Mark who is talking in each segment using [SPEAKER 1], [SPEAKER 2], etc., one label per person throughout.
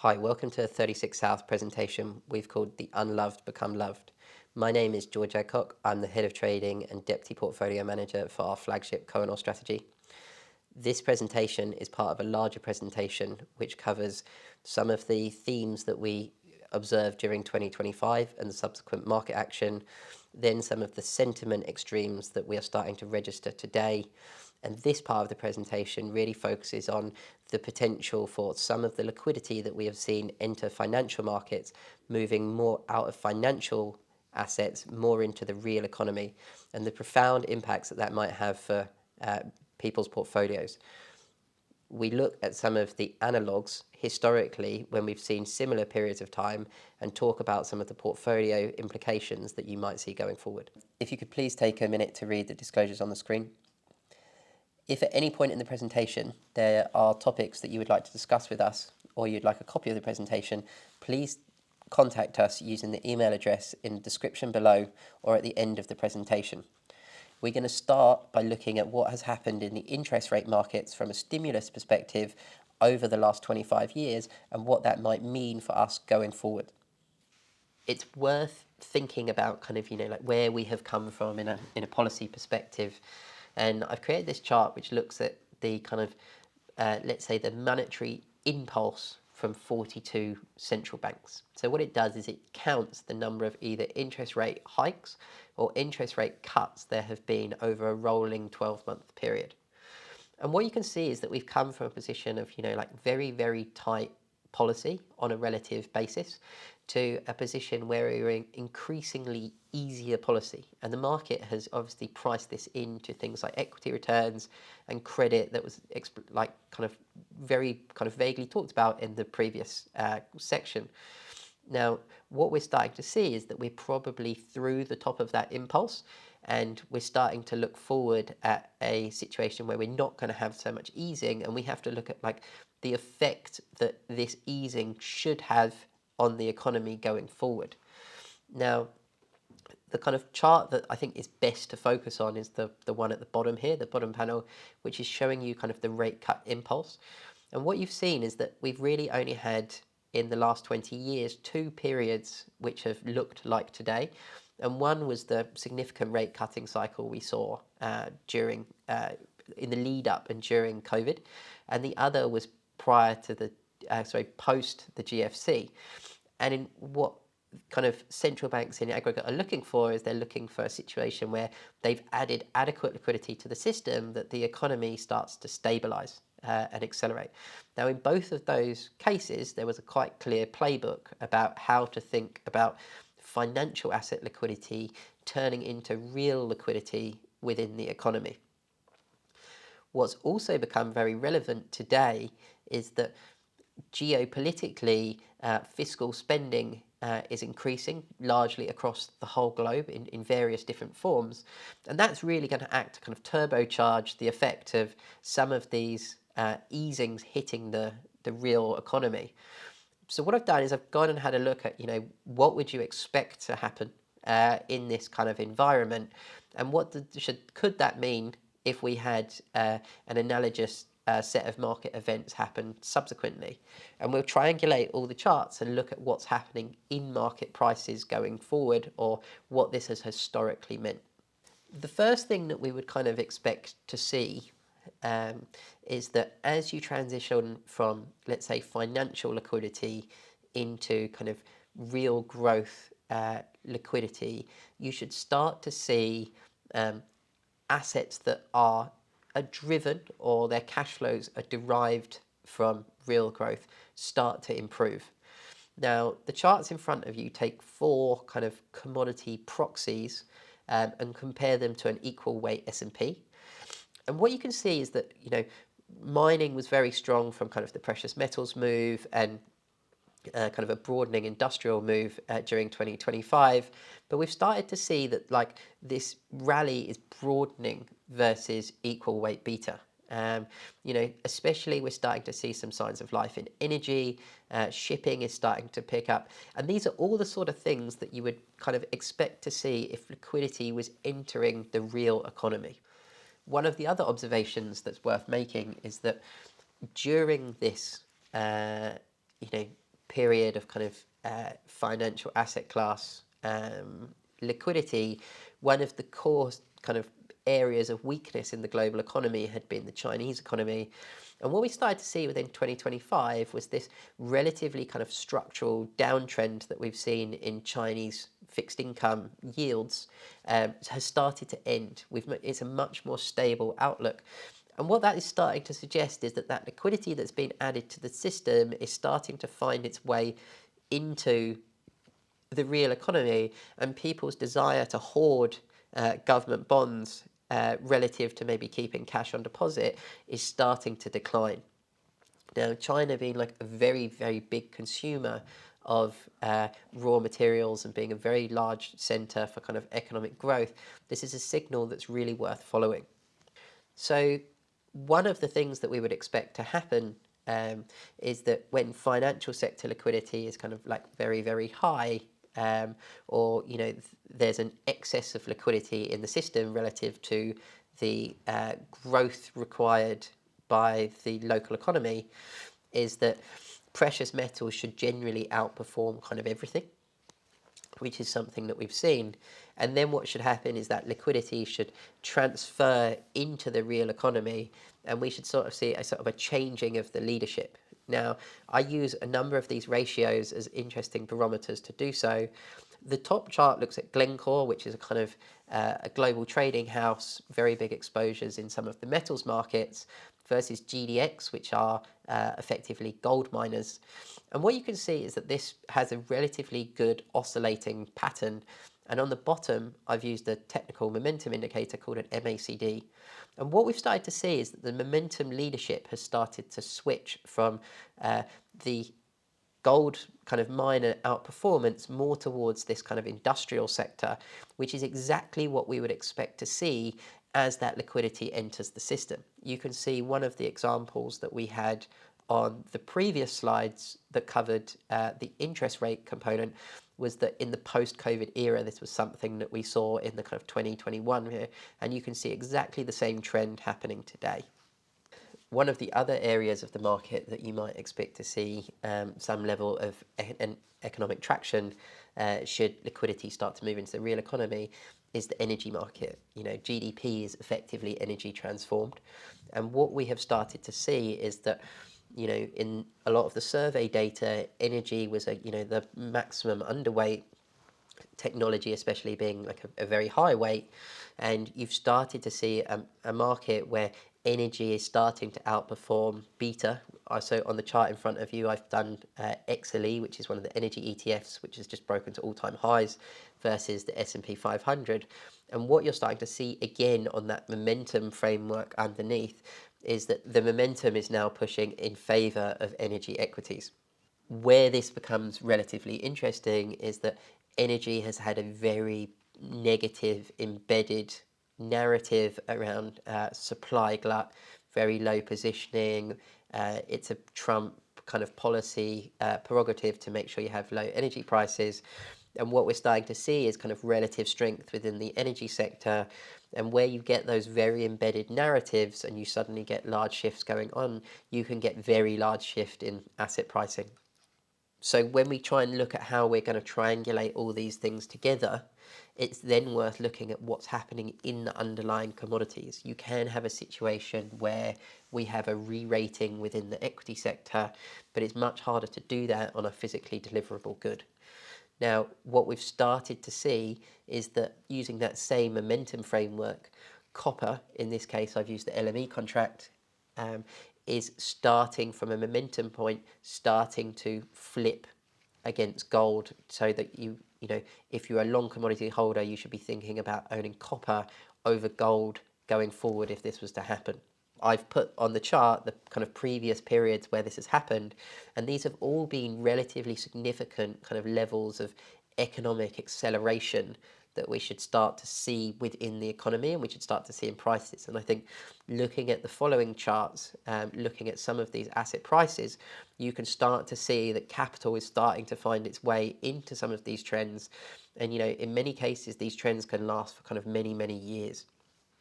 [SPEAKER 1] Hi, welcome to a 36 South presentation we've called the Unloved Become Loved. My name is George Adcock. I'm the Head of Trading and Deputy Portfolio Manager for our flagship Cohen strategy. This presentation is part of a larger presentation which covers some of the themes that we observed during 2025 and the subsequent market action, then some of the sentiment extremes that we are starting to register today. And this part of the presentation really focuses on the potential for some of the liquidity that we have seen enter financial markets, moving more out of financial assets, more into the real economy, and the profound impacts that that might have for people's portfolios. We look at some of the analogues historically when we've seen similar periods of time and talk about some of the portfolio implications that you might see going forward. If you could please take a minute to read the disclosures on the screen. If at any point in the presentation there are topics that you would like to discuss with us or you'd like a copy of the presentation, please contact us using the email address in the description below or at the end of the presentation. We're going to start by looking at what has happened in the interest rate markets from a stimulus perspective over the last 25 years and what that might mean for us going forward. It's worth thinking about like where we have come from in a policy perspective. And I've created this chart which looks at the let's say the monetary impulse from 42 central banks. So what it does is it counts the number of either interest rate hikes or interest rate cuts there have been over a rolling 12-month period. And what you can see is that we've come from a position of, like very, very tight policy on a relative basis to a position where we're in increasingly easier policy. And the market has obviously priced this into things like equity returns and credit that was very vaguely talked about in the previous section. Now, what we're starting to see is that we're probably through the top of that impulse, and we're starting to look forward at a situation where we're not going to have so much easing, and we have to look at the effect that this easing should have on the economy going forward. Now, the kind of chart that I think is best to focus on is the one at the bottom here, the bottom panel, which is showing you kind of the rate cut impulse. And what you've seen is that we've really only had, in the last 20 years, two periods which have looked like today. And one was the significant rate cutting cycle we saw during in the lead up and during COVID. And the other was prior to the, post the GFC. And in what kind of central banks in aggregate are looking for is they're looking for a situation where they've added adequate liquidity to the system that the economy starts to stabilize and accelerate. Now, in both of those cases, there was a quite clear playbook about how to think about financial asset liquidity turning into real liquidity within the economy. What's also become very relevant today is that geopolitically, fiscal spending is increasing largely across the whole globe in various different forms. And that's really going to act to kind of turbocharge the effect of some of these easings hitting the real economy. So what I've done is I've gone and had a look at, what would you expect to happen in this kind of environment, and what could that mean if we had an analogous set of market events happen subsequently. And we'll triangulate all the charts and look at what's happening in market prices going forward, or what this has historically meant. The first thing that we would kind of expect to see is that as you transition from, let's say, financial liquidity into kind of real growth liquidity, you should start to see assets that are driven, or their cash flows are derived from real growth, start to improve. Now, the charts in front of you take four kind of commodity proxies and compare them to an equal weight S&P. And what you can see is that, mining was very strong from kind of the precious metals move and kind of a broadening industrial move during 2025. But we've started to see that this rally is broadening versus equal weight beta. Especially we're starting to see some signs of life in energy, shipping is starting to pick up. And these are all the sort of things that you would kind of expect to see if liquidity was entering the real economy. One of the other observations that's worth making is that during this, period of kind of financial asset class liquidity, one of the core kind of areas of weakness in the global economy had been the Chinese economy. And what we started to see within 2025 was this relatively kind of structural downtrend that we've seen in Chinese fixed income yields has started to end. It's a much more stable outlook. And what that is starting to suggest is that that liquidity that's been added to the system is starting to find its way into the real economy, and people's desire to hoard government bonds relative to maybe keeping cash on deposit is starting to decline. Now, China being like a very, very big consumer of raw materials and being a very large center for kind of economic growth, this is a signal that's really worth following. So, one of the things that we would expect to happen is that when financial sector liquidity is kind of like very, very high, or there's an excess of liquidity in the system relative to the growth required by the local economy, is that precious metals should generally outperform kind of everything, which is something that we've seen. And then what should happen is that liquidity should transfer into the real economy, and we should sort of see a sort of a changing of the leadership. Now, I use a number of these ratios as interesting barometers to do so. The top chart looks at Glencore, which is a kind of a global trading house, very big exposures in some of the metals markets, versus GDX, which are effectively gold miners. And what you can see is that this has a relatively good oscillating pattern. And on the bottom, I've used a technical momentum indicator called an MACD. And what we've started to see is that the momentum leadership has started to switch from the gold kind of miner outperformance more towards this kind of industrial sector, which is exactly what we would expect to see as that liquidity enters the system. You can see one of the examples that we had on the previous slides that covered the interest rate component was that in the post-COVID era, this was something that we saw in the kind of 2021 here, and you can see exactly the same trend happening today. One of the other areas of the market that you might expect to see some level of economic traction should liquidity start to move into the real economy is the energy market. GDP is effectively energy transformed. And what we have started to see is that in a lot of the survey data, energy was the maximum underweight, technology especially being like a very high weight, and you've started to see a market where energy is starting to outperform beta. So on the chart in front of you, I've done XLE, which is one of the energy ETFs, which has just broken to all-time highs, versus the S&P 500. And what you're starting to see again on that momentum framework underneath is that the momentum is now pushing in favor of energy equities. Where this becomes relatively interesting is that energy has had a very negative embedded narrative around supply glut, very low positioning. It's a Trump kind of policy prerogative to make sure you have low energy prices. And what we're starting to see is kind of relative strength within the energy sector. And where you get those very embedded narratives and you suddenly get large shifts going on, you can get very large shift in asset pricing. So when we try and look at how we're going to triangulate all these things together, it's then worth looking at what's happening in the underlying commodities. You can have a situation where we have a re-rating within the equity sector, but it's much harder to do that on a physically deliverable good. Now, what we've started to see is that using that same momentum framework, copper, in this case, I've used the LME contract, is starting from a momentum point, starting to flip against gold, so that if you're a long commodity holder, you should be thinking about owning copper over gold going forward if this was to happen. I've put on the chart the kind of previous periods where this has happened, and these have all been relatively significant kind of levels of economic acceleration that we should start to see within the economy, and we should start to see in prices. And I think looking at the following charts, looking at some of these asset prices, you can start to see that capital is starting to find its way into some of these trends. And in many cases, these trends can last for kind of many, many years.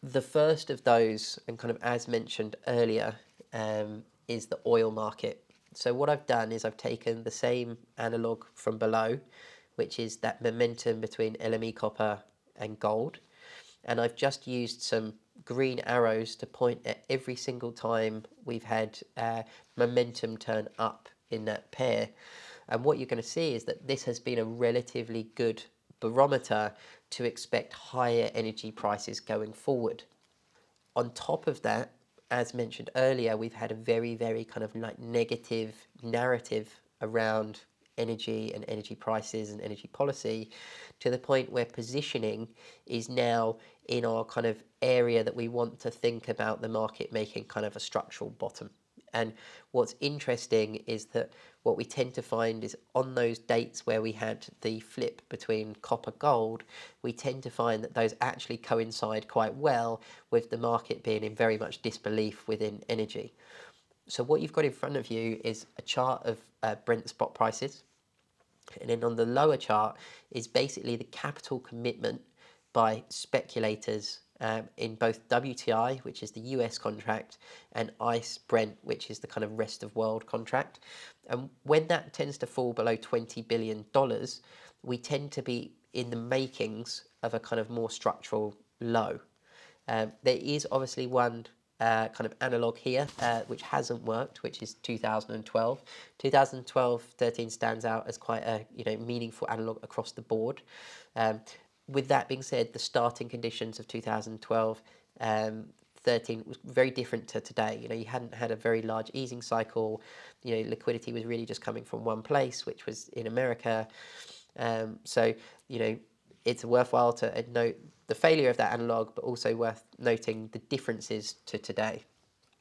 [SPEAKER 1] The first of those, and kind of as mentioned earlier, is the oil market. So what I've done is I've taken the same analog from below, which is that momentum between LME copper and gold, and I've just used some green arrows to point at every single time we've had momentum turn up in that pair. And what you're going to see is that this has been a relatively good barometer to expect higher energy prices going forward. On top of that, as mentioned earlier, we've had a very, very kind of like negative narrative around energy and energy prices and energy policy, to the point where positioning is now in our kind of area that we want to think about the market making kind of a structural bottom. And what's interesting is that what we tend to find is on those dates where we had the flip between copper gold, we tend to find that those actually coincide quite well with the market being in very much disbelief within energy. So what you've got in front of you is a chart of Brent spot prices. And then on the lower chart is basically the capital commitment by speculators in both WTI, which is the US contract, and ICE Brent, which is the kind of rest of world contract. And when that tends to fall below $20 billion, we tend to be in the makings of a kind of more structural low. There is obviously one kind of analog here, which hasn't worked, which is 2012. 2012-13 stands out as quite a meaningful analog across the board. With that being said, the starting conditions of 2012 13 was very different to today. You hadn't had a very large easing cycle. Liquidity was really just coming from one place, which was in America. So it's worthwhile to note the failure of that analog, but also worth noting the differences to today.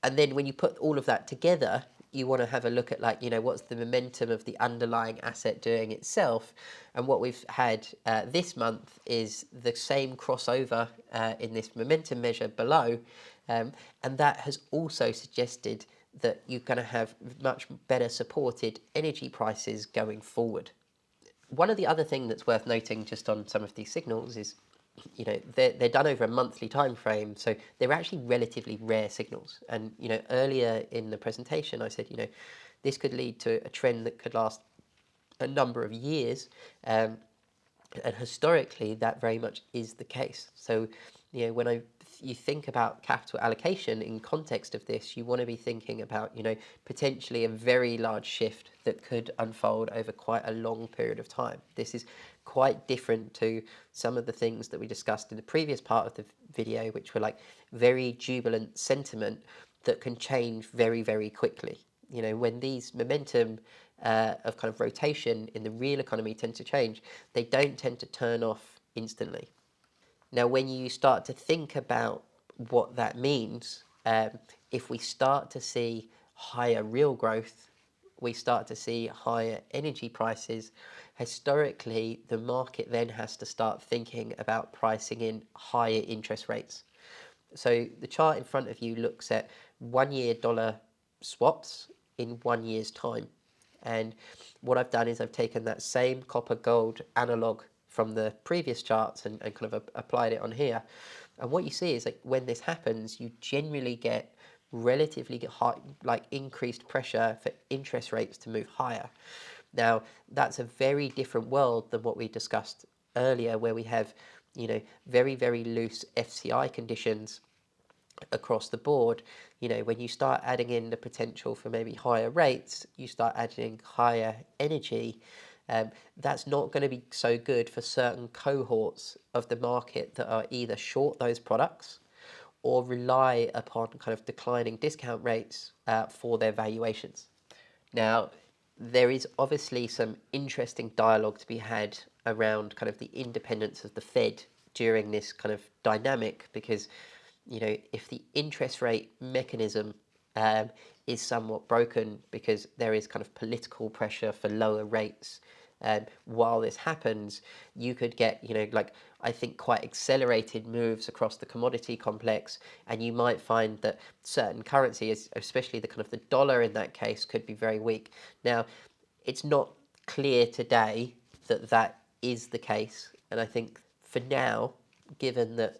[SPEAKER 1] And then when you put all of that together, you want to have a look at what's the momentum of the underlying asset doing itself. And what we've had this month is the same crossover in this momentum measure below. And that has also suggested that you're going to have much better supported energy prices going forward. One of the other things that's worth noting just on some of these signals is, they're done over a monthly time frame, so they're actually relatively rare signals. And earlier in the presentation, I said, this could lead to a trend that could last a number of years, and historically, that very much is the case. So, when you think about capital allocation in context of this, you want to be thinking about, potentially a very large shift that could unfold over quite a long period of time. This is quite different to some of the things that we discussed in the previous part of the video, which were like very jubilant sentiment that can change very, very quickly. When these momentum of kind of rotation in the real economy tend to change, they don't tend to turn off instantly. Now, when you start to think about what that means, if we start to see higher real growth, we start to see higher energy prices, historically, the market then has to start thinking about pricing in higher interest rates. So the chart in front of you looks at 1 year dollar swaps in 1 year's time. And what I've done is I've taken that same copper gold analog from the previous charts and kind of applied it on here. And what you see is like when this happens, you generally get relatively high, like increased pressure for interest rates to move higher. Now, that's a very different world than what we discussed earlier, where we have, very, very loose FCI conditions across the board. When you start adding in the potential for maybe higher rates, you start adding higher energy. That's not going to be so good for certain cohorts of the market that are either short those products or rely upon kind of declining discount rates for their valuations. Now, there is obviously some interesting dialogue to be had around kind of the independence of the Fed during this kind of dynamic, because if the interest rate mechanism is somewhat broken because there is kind of political pressure for lower rates, while this happens, you could get, I think quite accelerated moves across the commodity complex, and you might find that certain currencies, especially the kind of the dollar in that case, could be very weak. Now, it's not clear today that that is the case, and I think for now, given that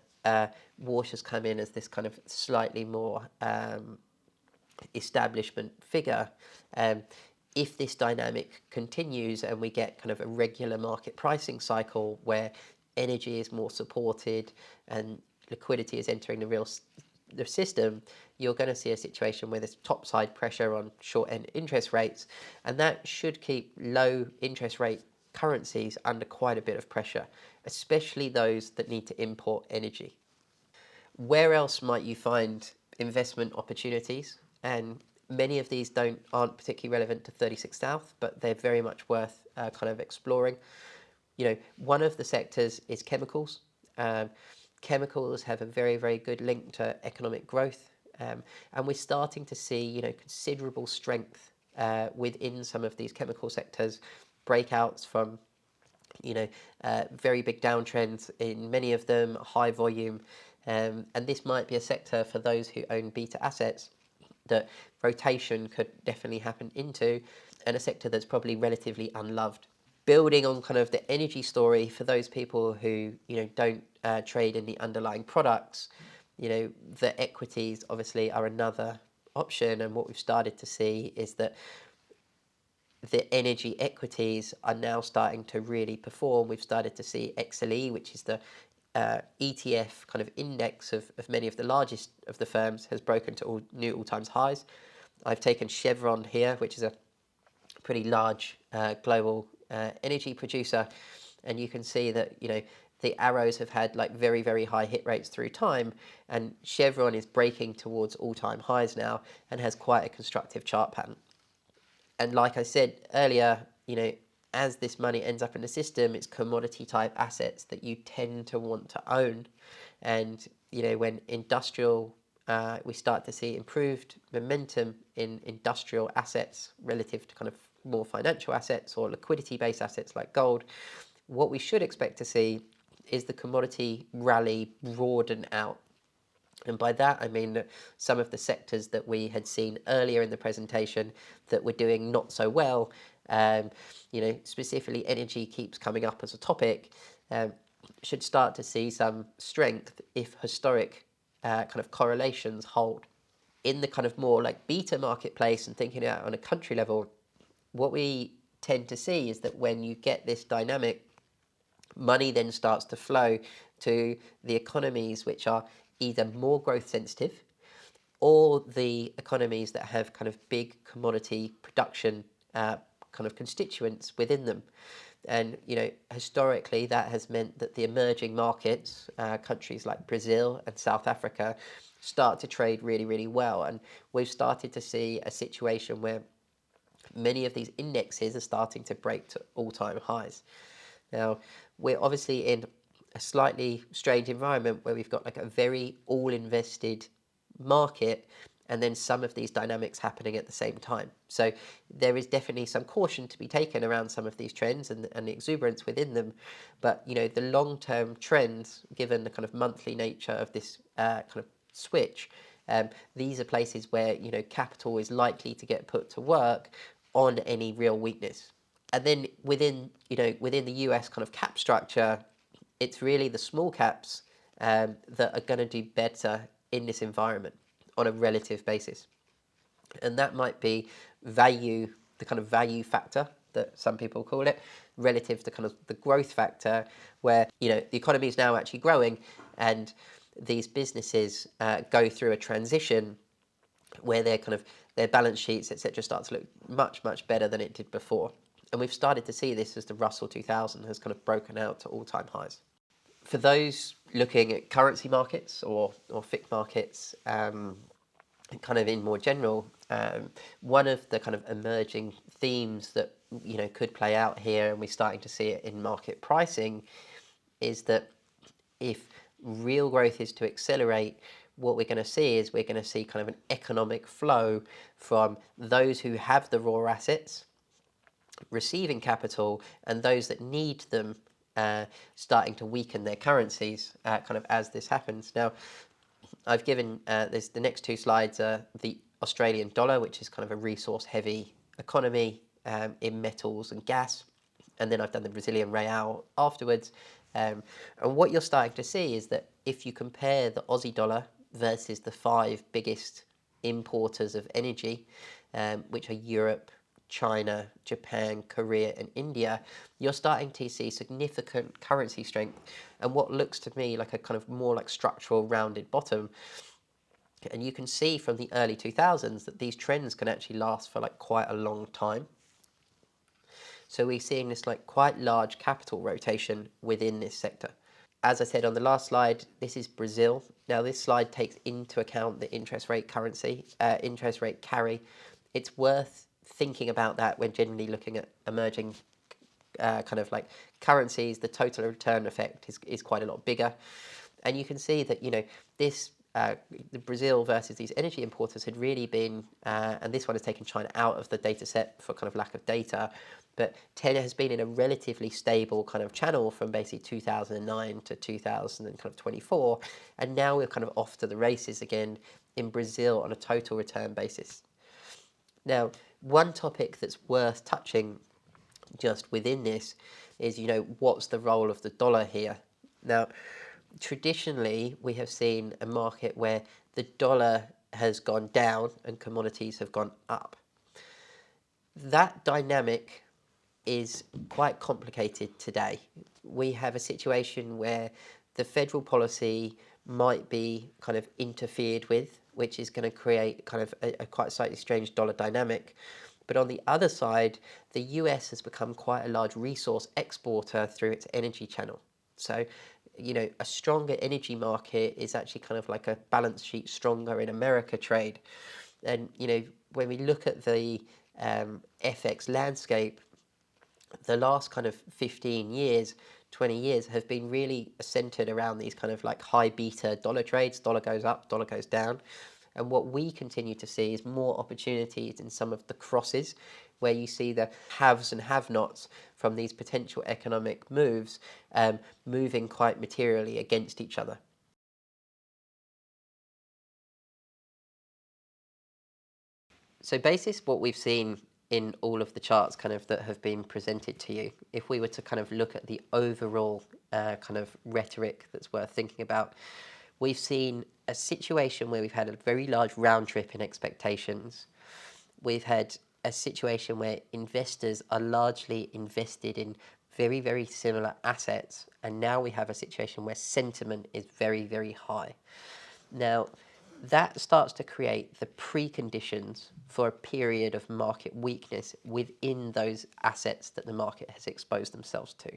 [SPEAKER 1] water's come in as this kind of slightly more establishment figure, um, if this dynamic continues and we get kind of a regular market pricing cycle where energy is more supported and liquidity is entering the system, you're going to see a situation where there's topside pressure on short end interest rates, and that should keep low interest rate currencies under quite a bit of pressure, especially those that need to import energy. Where else might you find investment opportunities? And many of these aren't particularly relevant to 36 South, but they're very much worth kind of exploring. One of the sectors is chemicals. Um, Chemicals have a very, very good link to economic growth, and we're starting to see, considerable strength within some of these chemical sectors, breakouts from very big downtrends in many of them, high volume. And this might be a sector for those who own beta assets that rotation could definitely happen into, and a sector that's probably relatively unloved. Building on kind of the energy story for those people who don't trade in the underlying products, the equities obviously are another option, and what we've started to see is that the energy equities are now starting to really perform. We've started to see XLE, which is the ETF kind of index of many of the largest of the firms, has broken to new all-time highs. I've taken Chevron here, which is a pretty large global energy producer, and you can see that the arrows have had like very, very high hit rates through time, and Chevron is breaking towards all-time highs now and has quite a constructive chart pattern. And like I said earlier, as this money ends up in the system, it's commodity type assets that you tend to want to own. And, when we start to see improved momentum in industrial assets relative to kind of more financial assets or liquidity based assets like gold, what we should expect to see is the commodity rally broaden out. And by that, I mean that some of the sectors that we had seen earlier in the presentation that were doing not so well, specifically energy keeps coming up as a topic, should start to see some strength if historic kind of correlations hold. In the kind of more like beta marketplace and thinking out on a country level, what we tend to see is that when you get this dynamic, money then starts to flow to the economies which are either more growth sensitive or the economies that have kind of big commodity production kind of constituents within them. And historically that has meant that the emerging markets, countries like Brazil and South Africa, start to trade really, really well. And we've started to see a situation where many of these indexes are starting to break to all-time highs. Now, we're obviously in a slightly strange environment where we've got like a very all-invested market and then some of these dynamics happening at the same time. So there is definitely some caution to be taken around some of these trends and the exuberance within them. But, the long-term trends, given the kind of monthly nature of this kind of switch, these are places where, capital is likely to get put to work on any real weakness. And then within the US kind of cap structure, it's really the small caps that are going to do better in this environment on a relative basis. And that might be value, the kind of value factor that some people call it, relative to kind of the growth factor, where the economy is now actually growing and these businesses go through a transition where their balance sheets, etc., start to look much, much better than it did before. And we've started to see this as the Russell 2000 has kind of broken out to all-time highs. For those looking at currency markets or FIC markets, kind of in more general, one of the kind of emerging themes that could play out here, and we're starting to see it in market pricing, is that if real growth is to accelerate, what we're going to see is we're going to see kind of an economic flow from those who have the raw assets receiving capital and those that need them starting to weaken their currencies kind of as this happens. Now, I've given the next two slides the Australian dollar, which is kind of a resource heavy economy in metals and gas, and then I've done the Brazilian real afterwards. And what you're starting to see is that if you compare the Aussie dollar versus the five biggest importers of energy, which are Europe, China, Japan, Korea, and India, you're starting to see significant currency strength and what looks to me like a kind of more like structural rounded bottom. And you can see from the early 2000s that these trends can actually last for like quite a long time. So we're seeing this like quite large capital rotation within this sector. As I said on the last slide, this is Brazil. Now this slide takes into account the interest rate interest rate carry. It's worth thinking about that when generally looking at emerging kind of like currencies. The total return effect is quite a lot bigger. And you can see that, this the Brazil versus these energy importers had really been, and this one has taken China out of the data set for kind of lack of data, but tenor has been in a relatively stable kind of channel from basically 2009 to 2024, and now we're kind of off to the races again in Brazil on a total return basis. Now, one topic that's worth touching just within this is, what's the role of the dollar here? Now, traditionally, we have seen a market where the dollar has gone down and commodities have gone up. That dynamic is quite complicated today. We have a situation where the federal policy might be kind of interfered with, which is going to create kind of a quite slightly strange dollar dynamic. But on the other side, the US has become quite a large resource exporter through its energy channel. So, a stronger energy market is actually kind of like a balance sheet stronger in America trade. And, when we look at the FX landscape, the last kind of 15 years, 20 years have been really centered around these kind of like high beta dollar trades. Dollar goes up, dollar goes down. And what we continue to see is more opportunities in some of the crosses where you see the haves and have-nots from these potential economic moves moving quite materially against each other. So basis what we've seen in all of the charts kind of that have been presented to you, if we were to kind of look at the overall kind of rhetoric that's worth thinking about, we've seen a situation where we've had a very large round trip in expectations. We've had a situation where investors are largely invested in very, very similar assets. And now we have a situation where sentiment is very, very high. Now, that starts to create the preconditions for a period of market weakness within those assets that the market has exposed themselves to.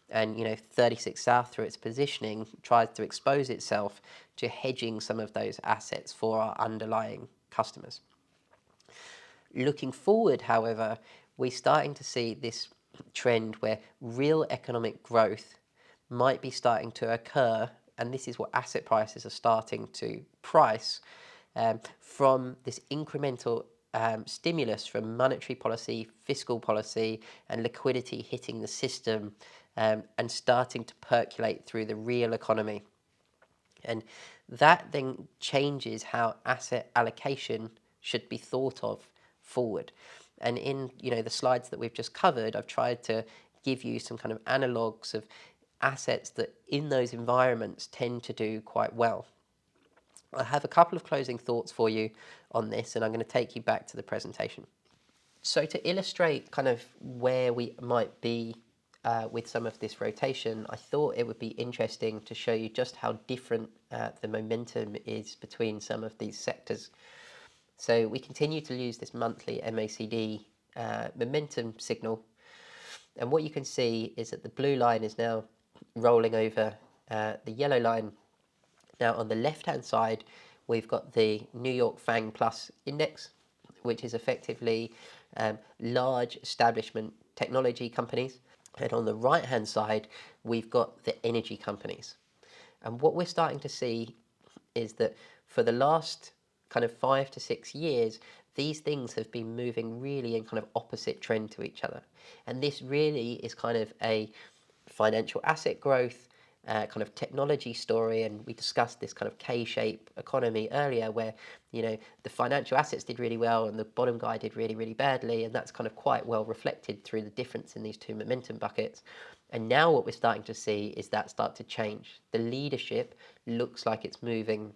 [SPEAKER 1] And 36 South, through its positioning, tries to expose itself to hedging some of those assets for our underlying customers. Looking forward, however, we're starting to see this trend where real economic growth might be starting to occur, and this is what asset prices are starting to price from this incremental stimulus from monetary policy, fiscal policy, and liquidity hitting the system and starting to percolate through the real economy. And that then changes how asset allocation should be thought of forward. And in the slides that we've just covered, I've tried to give you some kind of analogues of assets that in those environments tend to do quite well. I have a couple of closing thoughts for you on this, and I'm going to take you back to the presentation. So to illustrate kind of where we might be with some of this rotation, I thought it would be interesting to show you just how different the momentum is between some of these sectors. So we continue to use this monthly MACD momentum signal. And what you can see is that the blue line is now rolling over the yellow line. Now on the left-hand side, we've got the New York FANG Plus index, which is effectively large establishment technology companies. And on the right-hand side, we've got the energy companies. And what we're starting to see is that for the last kind of 5 to 6 years, these things have been moving really in kind of opposite trend to each other. And this really is kind of a financial asset growth, kind of technology story, and we discussed this kind of K-shape economy earlier where, the financial assets did really well and the bottom guy did really, really badly, and that's kind of quite well reflected through the difference in these two momentum buckets. And now what we're starting to see is that start to change. The leadership looks like it's moving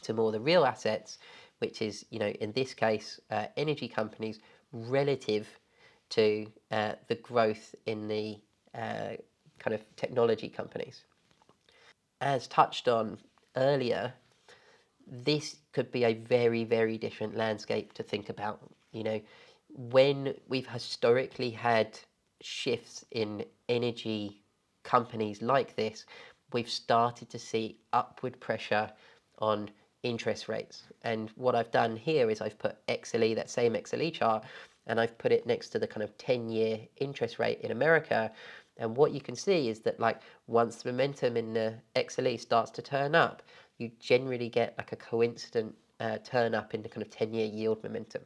[SPEAKER 1] to more the real assets, which is, in this case, energy companies relative to the growth in the kind of technology companies. As touched on earlier, this could be a very, very different landscape to think about. When we've historically had shifts in energy companies like this, we've started to see upward pressure on interest rates. And what I've done here is I've put XLE, that same XLE chart, and I've put it next to the kind of 10-year interest rate in America. And what you can see is that, like, once the momentum in the XLE starts to turn up, you generally get like a coincident turn up in the kind of 10-year yield momentum.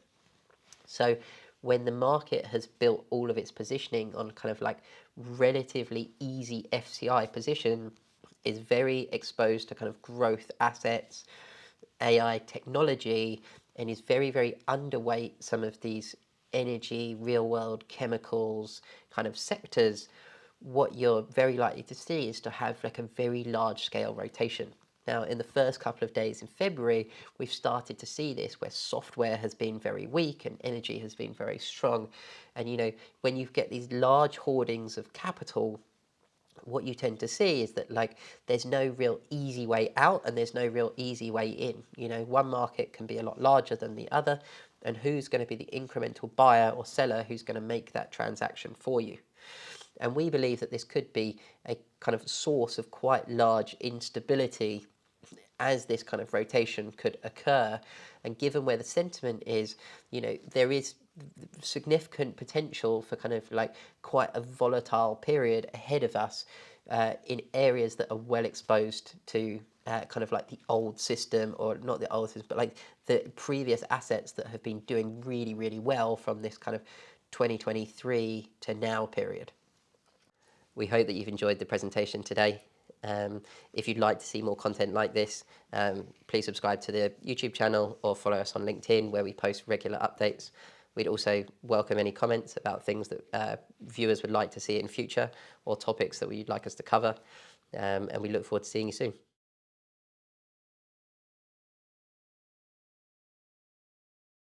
[SPEAKER 1] So when the market has built all of its positioning on kind of like relatively easy FCI position, is very exposed to kind of growth assets, AI technology, and is very, very underweight some of these energy, real world chemicals kind of sectors, what you're very likely to see is to have like a very large scale rotation. Now, in the first couple of days in February, we've started to see this where software has been very weak and energy has been very strong. And, when you get these large hoardings of capital, what you tend to see is that, like, there's no real easy way out and there's no real easy way in. One market can be a lot larger than the other, and who's going to be the incremental buyer or seller who's going to make that transaction for you? And we believe that this could be a kind of source of quite large instability as this kind of rotation could occur. And given where the sentiment is, there is significant potential for kind of like quite a volatile period ahead of us in areas that are well exposed to kind of like the old system, or not the old system, but like the previous assets that have been doing really, really well from this kind of 2023 to now period. We hope that you've enjoyed the presentation today. If you'd like to see more content like this, please subscribe to the YouTube channel or follow us on LinkedIn, where we post regular updates. We'd also welcome any comments about things that viewers would like to see in future, or topics that you'd like us to cover. And we look forward to seeing you soon.